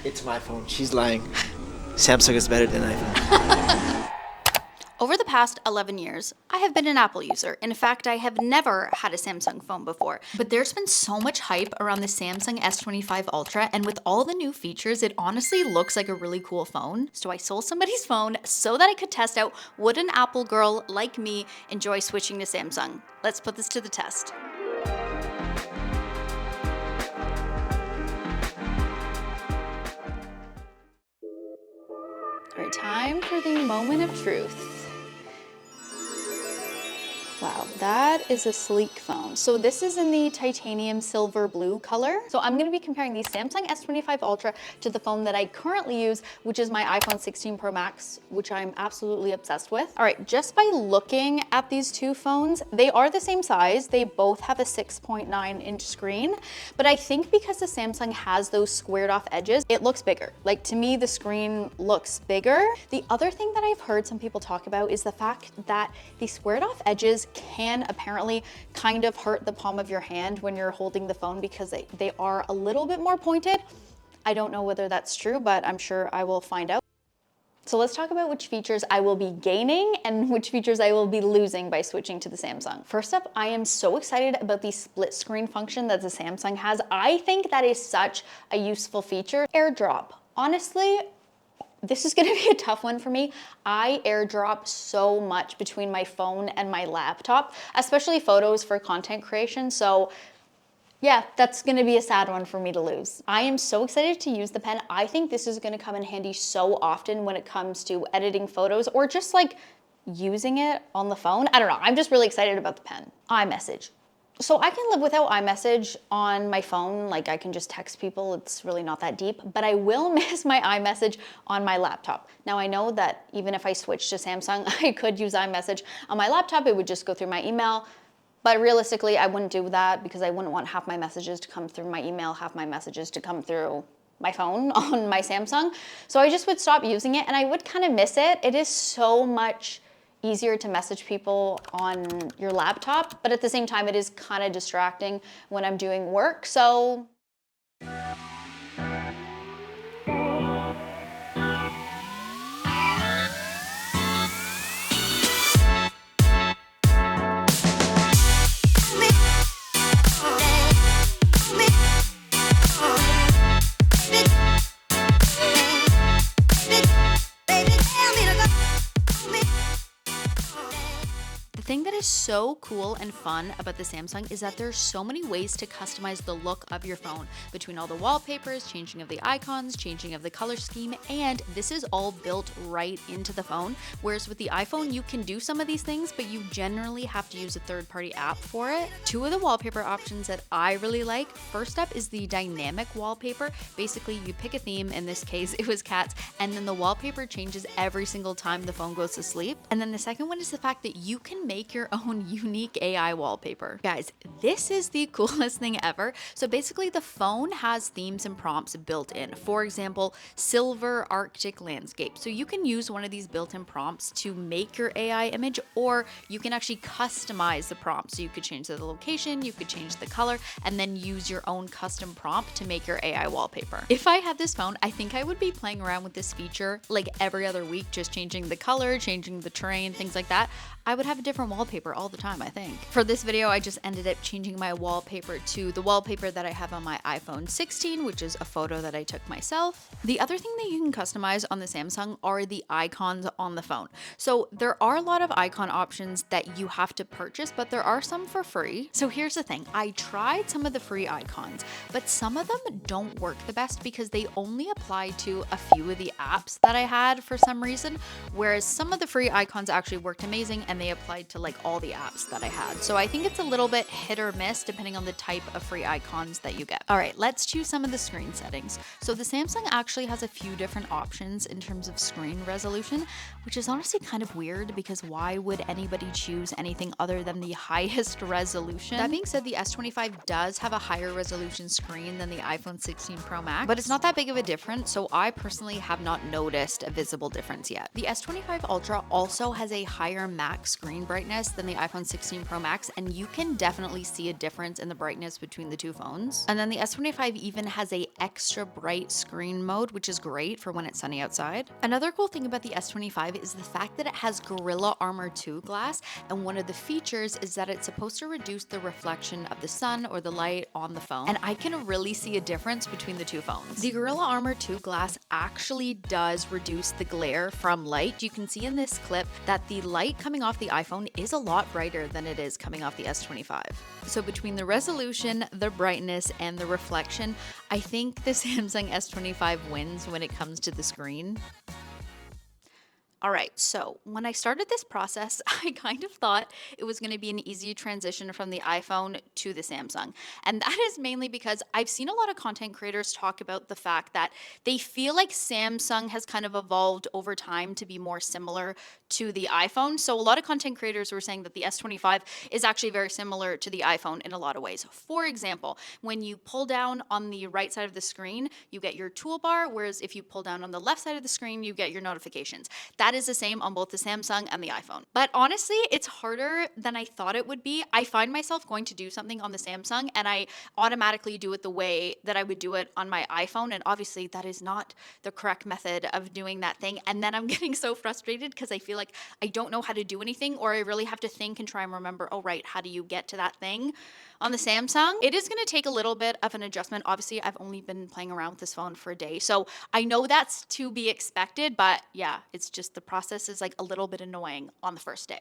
It's my phone. She's lying. Samsung is better than iPhone. Over the past 11 years, I have been an Apple user. In fact, I have never had a Samsung phone before. But there's been so much hype around the Samsung S25 Ultra, and with all the new features, it honestly looks like a really cool phone. So I sold somebody's phone so that I could test out, would an Apple girl like me enjoy switching to Samsung? Let's put this to the test. All right, time for the moment of truth. Wow, that is a sleek phone. So this is in the titanium silver blue color. So I'm gonna be comparing the Samsung S25 Ultra to the phone that I currently use, which is my iPhone 16 Pro Max, which I'm absolutely obsessed with. All right, just by looking at these two phones, they are the same size. They both have a 6.9-inch screen, but I think because the Samsung has those squared off edges, it looks bigger. Like, to me, the screen looks bigger. The other thing that I've heard some people talk about is the fact that the squared off edges can apparently kind of hurt the palm of your hand when you're holding the phone because they are a little bit more pointed. I don't know whether that's true, but I'm sure I will find out. So let's talk about which features I will be gaining and which features I will be losing by switching to the Samsung. First up, I am so excited about the split screen function that the Samsung has. I think that is such a useful feature. AirDrop. Honestly, this is gonna be a tough one for me. I airdrop so much between my phone and my laptop, especially photos for content creation. So yeah, that's gonna be a sad one for me to lose. I am so excited to use the pen. I think this is gonna come in handy so often when it comes to editing photos or just like using it on the phone. I don't know, I'm just really excited about the pen. iMessage. So I can live without iMessage on my phone, like I can just text people, it's really not that deep, but I will miss my iMessage on my laptop. Now I know that even if I switch to Samsung, I could use iMessage on my laptop, it would just go through my email, but realistically I wouldn't do that because I wouldn't want half my messages to come through my email, half my messages to come through my phone on my Samsung. So I just would stop using it and I would kind of miss it. It is so much easier to message people on your laptop, but at the same time, it is kind of distracting when I'm doing work, so. The thing that is so cool and fun about the Samsung is that there's so many ways to customize the look of your phone between all the wallpapers, changing of the icons, changing of the color scheme, and this is all built right into the phone. Whereas with the iPhone, you can do some of these things, but you generally have to use a third-party app for it. Two of the wallpaper options that I really like, first up is the dynamic wallpaper. Basically, you pick a theme, in this case, it was cats, and then the wallpaper changes every single time the phone goes to sleep. And then the second one is the fact that you can make your own unique AI wallpaper. Guys, this is the coolest thing ever. So basically the phone has themes and prompts built in. For example, silver Arctic landscape. So you can use one of these built-in prompts to make your AI image, or you can actually customize the prompt. So you could change the location, you could change the color, and then use your own custom prompt to make your AI wallpaper. If I had this phone, I think I would be playing around with this feature like every other week, just changing the color, changing the terrain, things like that. I would have a different wallpaper all the time, I think. For this video, I just ended up changing my wallpaper to the wallpaper that I have on my iPhone 16, which is a photo that I took myself. The other thing that you can customize on the Samsung are the icons on the phone. So there are a lot of icon options that you have to purchase, but there are some for free. So here's the thing, I tried some of the free icons, but some of them don't work the best because they only apply to a few of the apps that I had for some reason, whereas some of the free icons actually worked amazing and they applied to like all the apps that I had. So I think it's a little bit hit or miss depending on the type of free icons that you get. All right, let's choose some of the screen settings. So the Samsung actually has a few different options in terms of screen resolution, which is honestly kind of weird because why would anybody choose anything other than the highest resolution? That being said, the S25 does have a higher resolution screen than the iPhone 16 Pro Max, but it's not that big of a difference, so I personally have not noticed a visible difference yet. The S25 Ultra also has a higher max screen brightness than the iPhone 16 Pro Max, and you can definitely see a difference in the brightness between the two phones. And then the S25 even has a extra bright screen mode, which is great for when it's sunny outside. Another cool thing about the S25 is the fact that it has Gorilla Armor 2 glass, and one of the features is that it's supposed to reduce the reflection of the sun or the light on the phone, and I can really see a difference between the two phones. The Gorilla Armor 2 glass actually does reduce the glare from light. You can see in this clip that the light coming off the iPhone is a lot brighter than it is coming off the S25. So between the resolution, the brightness, and the reflection, I think the Samsung S25 wins when it comes to the screen. All right, so when I started this process, I kind of thought it was going to be an easy transition from the iPhone to the Samsung. And that is mainly because I've seen a lot of content creators talk about the fact that they feel like Samsung has kind of evolved over time to be more similar to the iPhone. So a lot of content creators were saying that the S25 is actually very similar to the iPhone in a lot of ways. For example, when you pull down on the right side of the screen, you get your toolbar, whereas if you pull down on the left side of the screen, you get your notifications. That is the same on both the Samsung and the iPhone. But honestly, it's harder than I thought it would be. I find myself going to do something on the Samsung and I automatically do it the way that I would do it on my iPhone. And obviously that is not the correct method of doing that thing. And then I'm getting so frustrated because I feel like I don't know how to do anything, or I really have to think and try and remember, oh, right, how do you get to that thing? On the Samsung, it is going to take a little bit of an adjustment. Obviously, I've only been playing around with this phone for a day, so I know that's to be expected, but yeah, it's just the process is like a little bit annoying on the first day.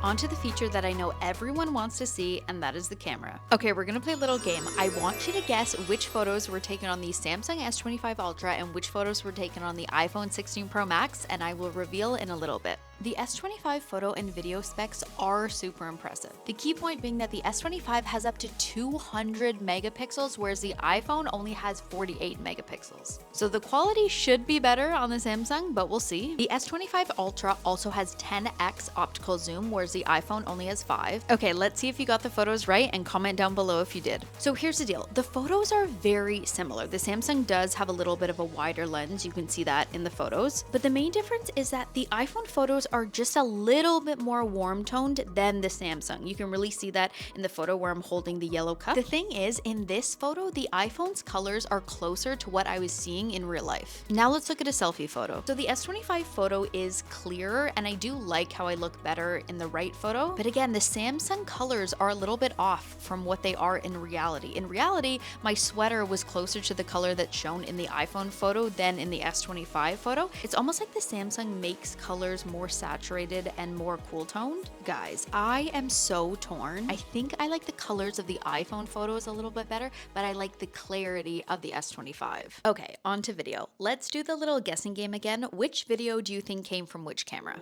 Onto the feature that I know everyone wants to see, and that is the camera. Okay, we're gonna play a little game. I want you to guess which photos were taken on the Samsung S25 Ultra and which photos were taken on the iPhone 16 Pro Max, and I will reveal in a little bit. The S25 photo and video specs are super impressive. The key point being that the S25 has up to 200 megapixels, whereas the iPhone only has 48 megapixels. So the quality should be better on the Samsung, but we'll see. The S25 Ultra also has 10x optical zoom, whereas the iPhone only has 5. Okay, let's see if you got the photos right and comment down below if you did. So here's the deal. The photos are very similar. The Samsung does have a little bit of a wider lens. You can see that in the photos. But the main difference is that the iPhone photos are just a little bit more warm toned than the Samsung. You can really see that in the photo where I'm holding the yellow cup. The thing is, in this photo, the iPhone's colors are closer to what I was seeing in real life. Now let's look at a selfie photo. So the S25 photo is clearer, and I do like how I look better in the right photo. But again, the Samsung colors are a little bit off from what they are in reality. In reality, my sweater was closer to the color that's shown in the iPhone photo than in the S25 photo. It's almost like the Samsung makes colors more saturated and more cool toned. Guys, I am so torn. I think I like the colors of the iPhone photos a little bit better, but I like the clarity of the S25. Okay, on to video. Let's do the little guessing game again. Which video do you think came from which camera?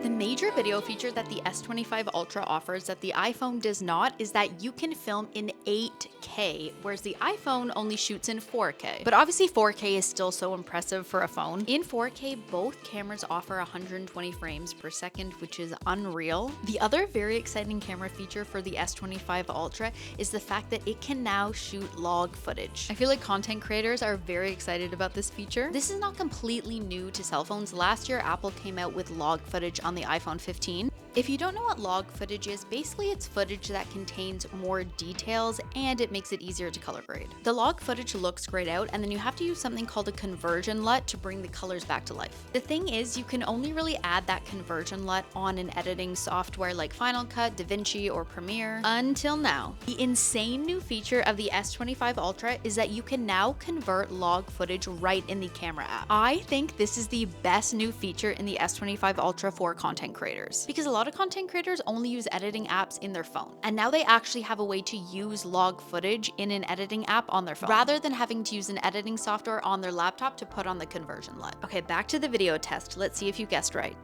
The major video feature that the S25 Ultra offers that the iPhone does not is that you can film in 8K, whereas the iPhone only shoots in 4K. But obviously 4K is still so impressive for a phone. In 4K, both cameras offer 120 frames per second, which is unreal. The other very exciting camera feature for the S25 Ultra is the fact that it can now shoot log footage. I feel like content creators are very excited about this feature. This is not completely new to cell phones. Last year, Apple came out with log footage on the iPhone 15. If you don't know what log footage is, basically it's footage that contains more details and it makes it easier to color grade. The log footage looks grayed out, and then you have to use something called a conversion LUT to bring the colors back to life. The thing is, you can only really add that conversion LUT on an editing software like Final Cut, DaVinci, or Premiere until now. The insane new feature of the S25 Ultra is that you can now convert log footage right in the camera app. I think this is the best new feature in the S25 Ultra for content creators, because a lot of content creators only use editing apps in their phone, and now they actually have a way to use log footage in an editing app on their phone rather than having to use an editing software on their laptop to put on the conversion LUT. Okay, back to the video test. Let's see if you guessed right.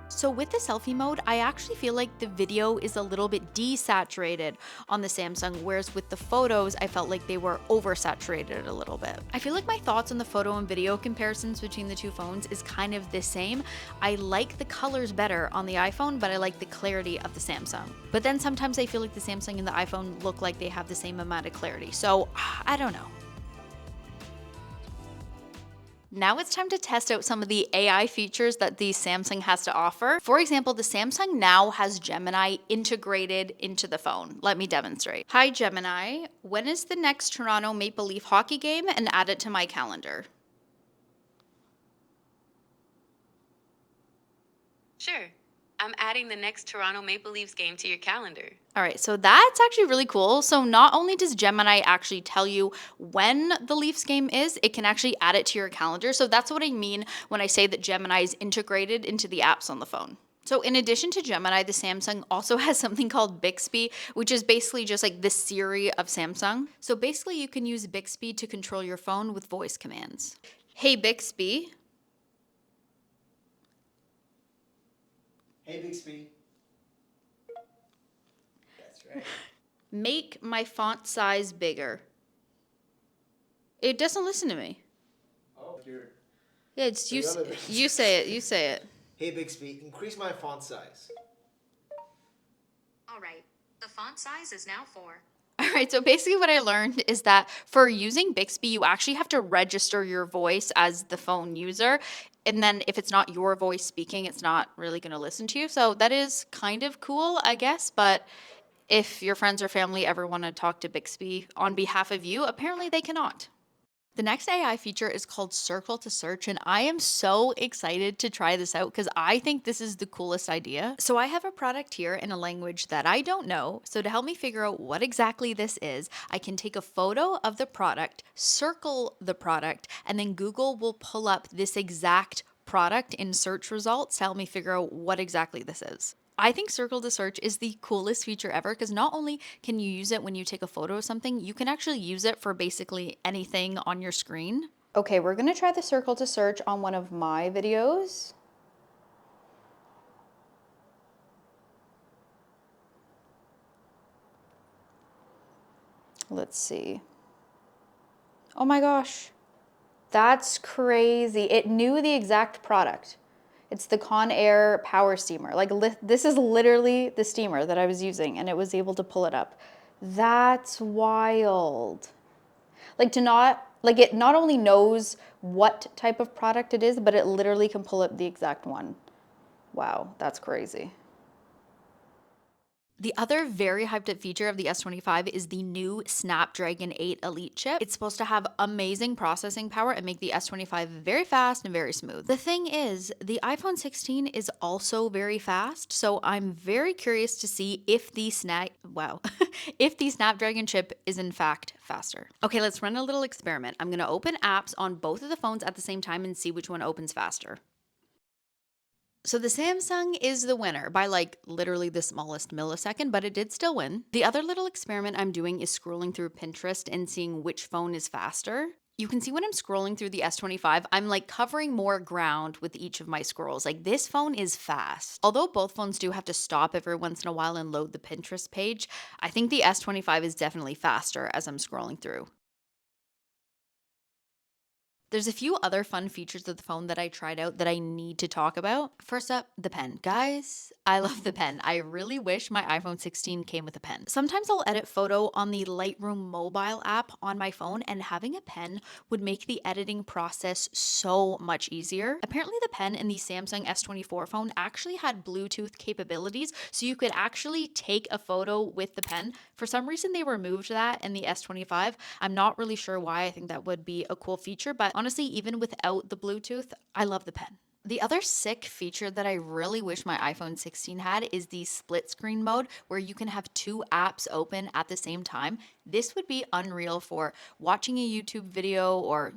So with the selfie mode, I actually feel like the video is a little bit desaturated on the Samsung, whereas with the photos, I felt like they were oversaturated a little bit. I feel like my thoughts on the photo and video comparisons between the two phones is kind of the same. I like the colors better on the iPhone, but I like the clarity of the Samsung. But then sometimes I feel like the Samsung and the iPhone look like they have the same amount of clarity. So I don't know. Now it's time to test out some of the AI features that the Samsung has to offer. For example, the Samsung now has Gemini integrated into the phone. Let me demonstrate. Hi Gemini, when is the next Toronto Maple Leaf hockey game, and add it to my calendar? Sure. I'm adding the next Toronto Maple Leafs game to your calendar. All right, so that's actually really cool. So not only does Gemini actually tell you when the Leafs game is, it can actually add it to your calendar. So that's what I mean when I say that Gemini is integrated into the apps on the phone. So in addition to Gemini, the Samsung also has something called Bixby, which is basically just like the Siri of Samsung. So basically you can use Bixby to control your phone with voice commands. Hey Bixby. Hey, Bixby. That's right. Make my font size bigger. It doesn't listen to me. Oh, you're... Yeah, it's you. You say it. You say it. Hey, Bixby, increase my font size. All right. The font size is now 4. All right, so basically what I learned is that for using Bixby, you actually have to register your voice as the phone user. And then if it's not your voice speaking, it's not really going to listen to you. So that is kind of cool, I guess. But if your friends or family ever want to talk to Bixby on behalf of you, apparently they cannot. The next AI feature is called Circle to Search, and I am so excited to try this out because I think this is the coolest idea. So I have a product here in a language that I don't know. So to help me figure out what exactly this is, I can take a photo of the product, circle the product, and then Google will pull up this exact product in search results to help me figure out what exactly this is. I think Circle to Search is the coolest feature ever because not only can you use it when you take a photo of something, you can actually use it for basically anything on your screen. Okay, we're gonna try the Circle to Search on one of my videos. Let's see. Oh my gosh, that's crazy. It knew the exact product. It's the Conair power steamer. Like this is literally the steamer that I was using and it was able to pull it up. That's wild. Like it not only knows what type of product it is, but it literally can pull up the exact one. Wow, that's crazy. The other very hyped up feature of the S25 is the new Snapdragon 8 Elite chip. It's supposed to have amazing processing power and make the S25 very fast and very smooth. The thing is, the iPhone 16 is also very fast, so I'm very curious to see if the if the Snapdragon chip is in fact faster. Okay, let's run a little experiment. I'm gonna open apps on both of the phones at the same time and see which one opens faster. So the Samsung is the winner by like literally the smallest millisecond, but it did still win. The other little experiment I'm doing is scrolling through Pinterest and seeing which phone is faster. You can see when I'm scrolling through the S25, I'm like covering more ground with each of my scrolls. Like this phone is fast. Although both phones do have to stop every once in a while and load the Pinterest page, I think the S25 is definitely faster as I'm scrolling through. There's a few other fun features of the phone that I tried out that I need to talk about. First up, the pen. Guys, I love the pen. I really wish my iPhone 16 came with a pen. Sometimes I'll edit photo on the Lightroom mobile app on my phone, and having a pen would make the editing process so much easier. Apparently the pen in the Samsung S24 phone actually had Bluetooth capabilities, so you could actually take a photo with the pen. For some reason they removed that in the S25. I'm not really sure why. I think that would be a cool feature, but honestly, even without the Bluetooth, I love the pen. The other sick feature that I really wish my iPhone 16 had is the split screen mode where you can have two apps open at the same time. This would be unreal for watching a YouTube video or,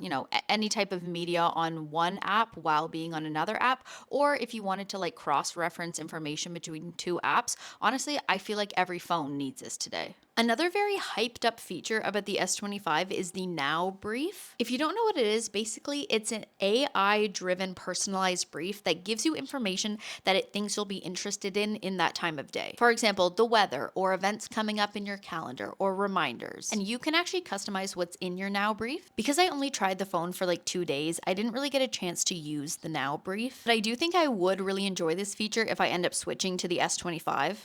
any type of media on one app while being on another app, or if you wanted to like cross-reference information between two apps. Honestly, I feel like every phone needs this today. Another very hyped up feature about the S25 is the Now brief. If you don't know what it is, basically it's an AI driven personalized brief that gives you information that it thinks you'll be interested in that time of day. For example, the weather or events coming up in your calendar or reminders. And you can actually customize what's in your Now brief. Because I only tried the phone for like 2 days, I didn't really get a chance to use the Now brief. But I do think I would really enjoy this feature if I end up switching to the S25.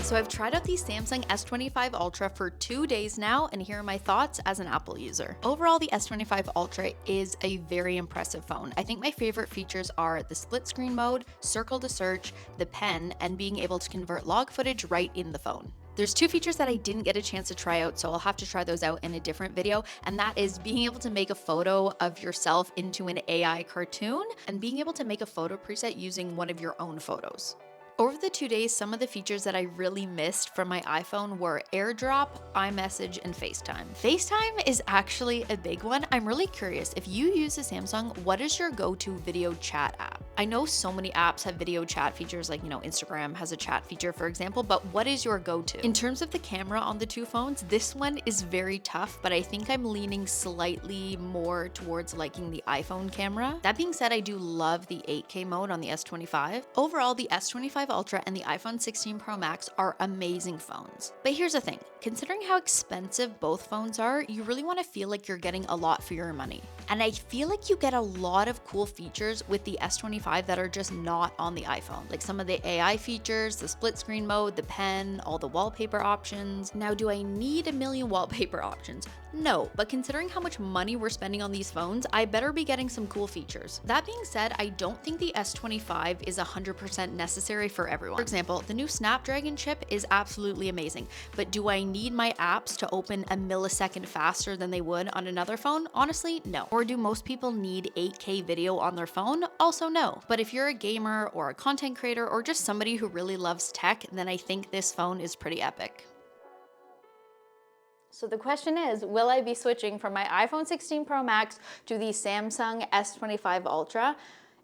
So I've tried out the Samsung S25 Ultra for 2 days now, and here are my thoughts as an Apple user. Overall, the S25 Ultra is a very impressive phone. I think my favorite features are the split screen mode, circle to search, the pen, and being able to convert log footage right in the phone. There's 2 features that I didn't get a chance to try out, so I'll have to try those out in a different video, and that is being able to make a photo of yourself into an AI cartoon and being able to make a photo preset using one of your own photos. Over the 2 days, some of the features that I really missed from my iPhone were AirDrop, iMessage, and FaceTime. FaceTime is actually a big one. I'm really curious, if you use a Samsung, what is your go-to video chat app? I know so many apps have video chat features, like, Instagram has a chat feature, for example, but what is your go-to? In terms of the camera on the 2 phones, this one is very tough, but I think I'm leaning slightly more towards liking the iPhone camera. That being said, I do love the 8K mode on the S25. Overall, the S25 Ultra and the iPhone 16 Pro Max are amazing phones. But here's the thing, considering how expensive both phones are, you really want to feel like you're getting a lot for your money. And I feel like you get a lot of cool features with the S25 that are just not on the iPhone, like some of the AI features, the split screen mode, the pen, all the wallpaper options. Now, do I need a million wallpaper options? No, but considering how much money we're spending on these phones, I better be getting some cool features. That being said, I don't think the S25 is 100% necessary for everyone. For example, the new Snapdragon chip is absolutely amazing, but do I need my apps to open a millisecond faster than they would on another phone? Honestly, no. Or do most people need 8K video on their phone? Also no. But if you're a gamer or a content creator or just somebody who really loves tech, then I think this phone is pretty epic. So the question is, will I be switching from my iPhone 16 Pro Max to the Samsung S25 Ultra?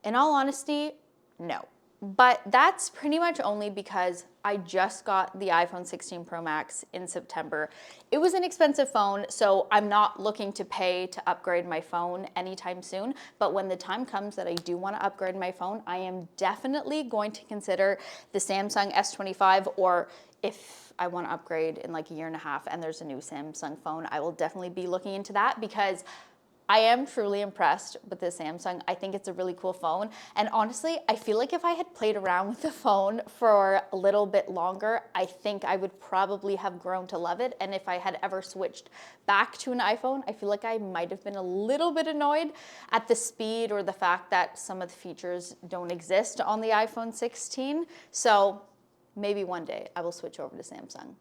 In all honesty, no. But that's pretty much only because I just got the iPhone 16 Pro Max in September. It was an expensive phone, so I'm not looking to pay to upgrade my phone anytime soon. But when the time comes that I do want to upgrade my phone, I am definitely going to consider the Samsung S25, or if I want to upgrade in like a year and a half and there's a new Samsung phone, I will definitely be looking into that, because I am truly impressed with this Samsung. I think it's a really cool phone. And honestly, I feel like if I had played around with the phone for a little bit longer, I think I would probably have grown to love it. And if I had ever switched back to an iPhone, I feel like I might have been a little bit annoyed at the speed or the fact that some of the features don't exist on the iPhone 16. So maybe one day I will switch over to Samsung.